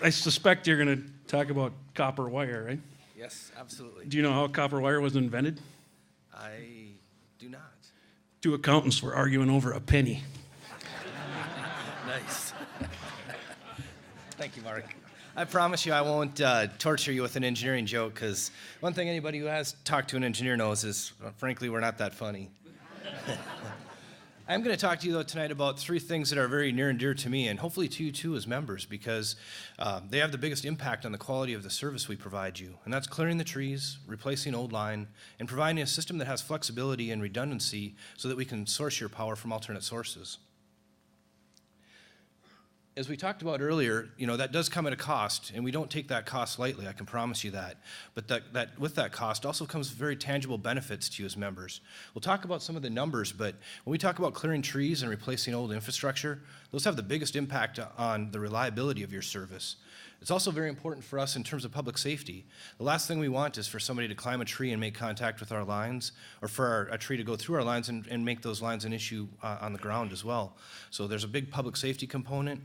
I suspect you're going to talk about copper wire, right? Yes, absolutely. Do you know how copper wire was invented? I do not. Two accountants were arguing over a penny. Nice. Thank you, Mark. I promise you I won't torture you with an engineering joke, because one thing anybody who has talked to an engineer knows is, frankly, we're not that funny. I'm going to talk to you, though, tonight about three things that are very near and dear to me, and hopefully to you, too, as members, because they have the biggest impact on the quality of the service we provide you. And that's clearing the trees, replacing old line, and providing a system that has flexibility and redundancy so that we can source your power from alternate sources. As we talked about earlier, that does come at a cost, and we don't take that cost lightly, I can promise you that. But that with that cost also comes very tangible benefits to you as members. We'll talk about some of the numbers, but when we talk about clearing trees and replacing old infrastructure, those have the biggest impact on the reliability of your service. It's also very important for us in terms of public safety. The last thing we want is for somebody to climb a tree and make contact with our lines, or for a tree to go through our lines and make those lines an issue on the ground as well. So there's a big public safety component.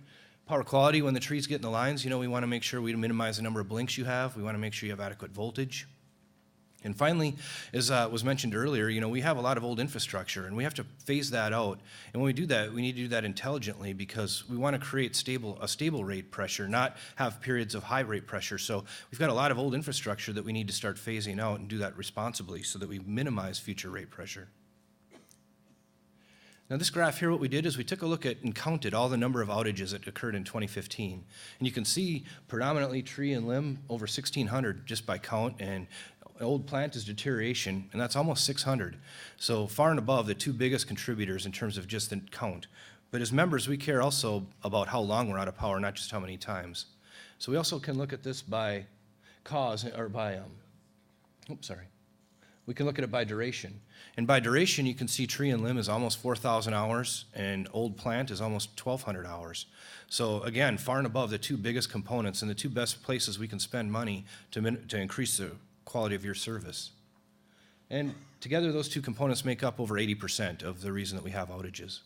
Power quality, when the trees get in the lines, we want to make sure we minimize the number of blinks you have. We want to make sure you have adequate voltage. And finally, as was mentioned earlier, we have a lot of old infrastructure, and we have to phase that out. And when we do that, we need to do that intelligently, because we want to create a stable rate pressure, not have periods of high rate pressure. So we've got a lot of old infrastructure that we need to start phasing out and do that responsibly so that we minimize future rate pressure. Now, this graph here, what we did is we took a look at and counted all the number of outages that occurred in 2015. And you can see predominantly tree and limb, over 1,600 just by count, and old plant is deterioration, and that's almost 600. So far and above the two biggest contributors in terms of just the count. But as members, we care also about how long we're out of power, not just how many times. So we also can look at this by cause, or by, we can look at it by duration. And by duration, you can see tree and limb is almost 4,000 hours, and old plant is almost 1,200 hours. So again, far and above the two biggest components and the two best places we can spend money to increase the quality of your service. And together, those two components make up over 80% of the reason that we have outages.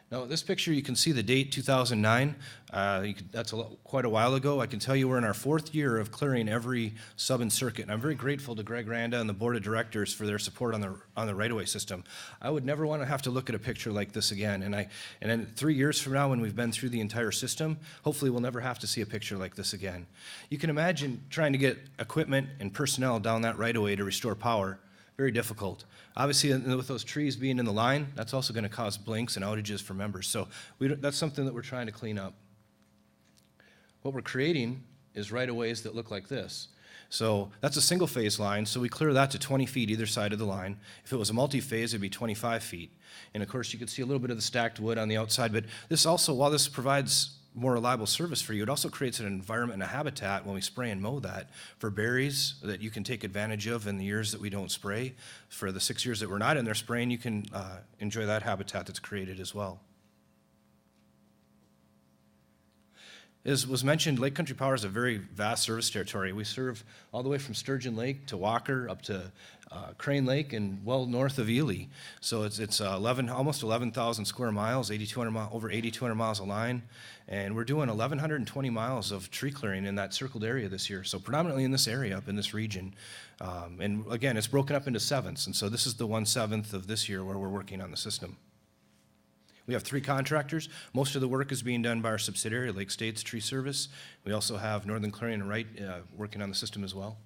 Now, this picture, you can see the date, 2009. That's quite a while ago. I can tell you we're in our fourth year of clearing every sub and circuit, and I'm very grateful to Greg Randa and the board of directors for their support on the right-of-way system. I would never want to have to look at a picture like this again, and then 3 years from now, when we've been through the entire system, hopefully we'll never have to see a picture like this again. You can imagine trying to get equipment and personnel down that right-of-way to restore power. Very difficult. Obviously, with those trees being in the line, that's also going to cause blinks and outages for members. So that's something that we're trying to clean up. What we're creating is right-of-ways that look like this. So that's a single-phase line, so we clear that to 20 feet either side of the line. If it was a multi-phase, it'd be 25 feet. And of course, you can see a little bit of the stacked wood on the outside, but this also, while this provides more reliable service for you, it also creates an environment and a habitat when we spray and mow that for berries that you can take advantage of in the years that we don't spray. For the 6 years that we're not in there spraying, you can enjoy that habitat that's created as well. As was mentioned, Lake Country Power is a very vast service territory. We serve all the way from Sturgeon Lake to Walker up to Crane Lake and well north of Ely. So it's almost 11,000 square miles, over 8,200 miles of line, and we're doing 1,120 miles of tree clearing in that circled area this year. So predominantly in this area, up in this region. And again, it's broken up into sevenths, and so this is the 1/7 of this year where we're working on the system. We have 3 contractors. Most of the work is being done by our subsidiary, Lake States Tree Service. We also have Northern Clearing and Wright working on the system as well.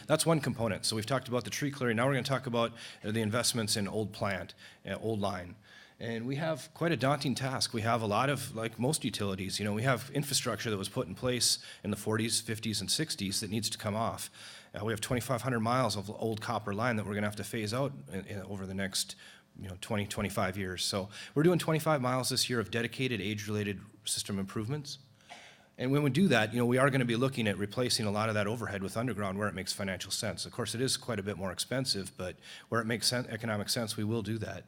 That's one component. So we've talked about the tree clearing. Now we're going to talk about the investments in old plant, old line. And we have quite a daunting task. We have a lot of, like most utilities, we have infrastructure that was put in place in the 40s, 50s, and 60s that needs to come off. We have 2,500 miles of old copper line that we're going to have to phase out over the next 20, 25 years. So we're doing 25 miles this year of dedicated age-related system improvements. And when we do that, we are going to be looking at replacing a lot of that overhead with underground where it makes financial sense. Of course, it is quite a bit more expensive, but where it makes economic sense, we will do that.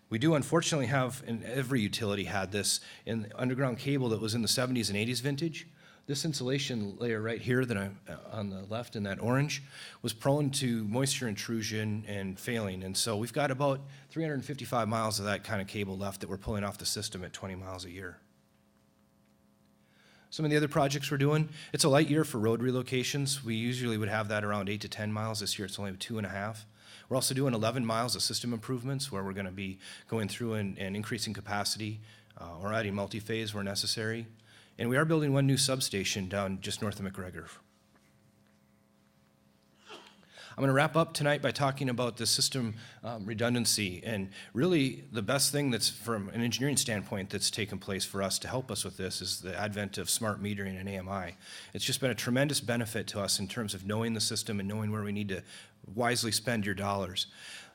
We do unfortunately have, and every utility had this, in underground cable that was in the 70s and 80s vintage. This insulation layer right here that I'm on the left in that orange was prone to moisture intrusion and failing. And so we've got about 355 miles of that kind of cable left that we're pulling off the system at 20 miles a year. Some of the other projects we're doing, it's a light year for road relocations. We usually would have that around 8 to 10 miles. This year it's only 2.5. We're also doing 11 miles of system improvements where we're going to be going through and increasing capacity or adding multi-phase where necessary. And we are building one new substation down just north of McGregor. I'm going to wrap up tonight by talking about the system redundancy. And really, the best thing that's, from an engineering standpoint, that's taken place for us to help us with this is the advent of smart metering and AMI. It's just been a tremendous benefit to us in terms of knowing the system and knowing where we need to wisely spend your dollars.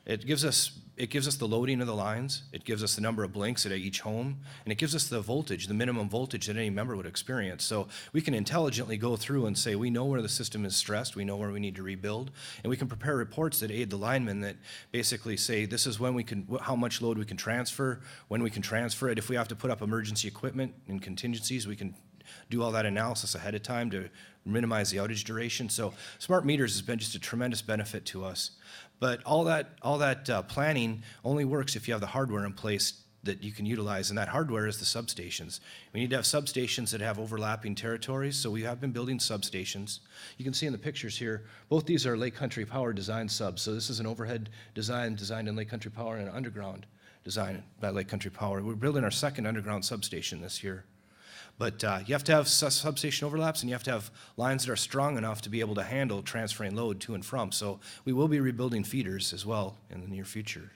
It gives us the loading of the lines, it gives us the number of blinks at each home, and it gives us the voltage, the minimum voltage that any member would experience. So we can intelligently go through and say, we know where the system is stressed, we know where we need to rebuild, and we can prepare reports that aid the linemen that basically say, this is when we can, how much load we can transfer, when we can transfer it. If we have to put up emergency equipment and contingencies, we can do all that analysis ahead of time to minimize the outage duration. So smart meters has been just a tremendous benefit to us. But all that planning only works if you have the hardware in place that you can utilize, and that hardware is the substations. We need to have substations that have overlapping territories, so we have been building substations. You can see in the pictures here, both these are Lake Country Power design subs. So this is an overhead design designed in Lake Country Power and an underground design by Lake Country Power. We're building our second underground substation this year. But you have to have substation overlaps, and you have to have lines that are strong enough to be able to handle transferring load to and from. So we will be rebuilding feeders as well in the near future.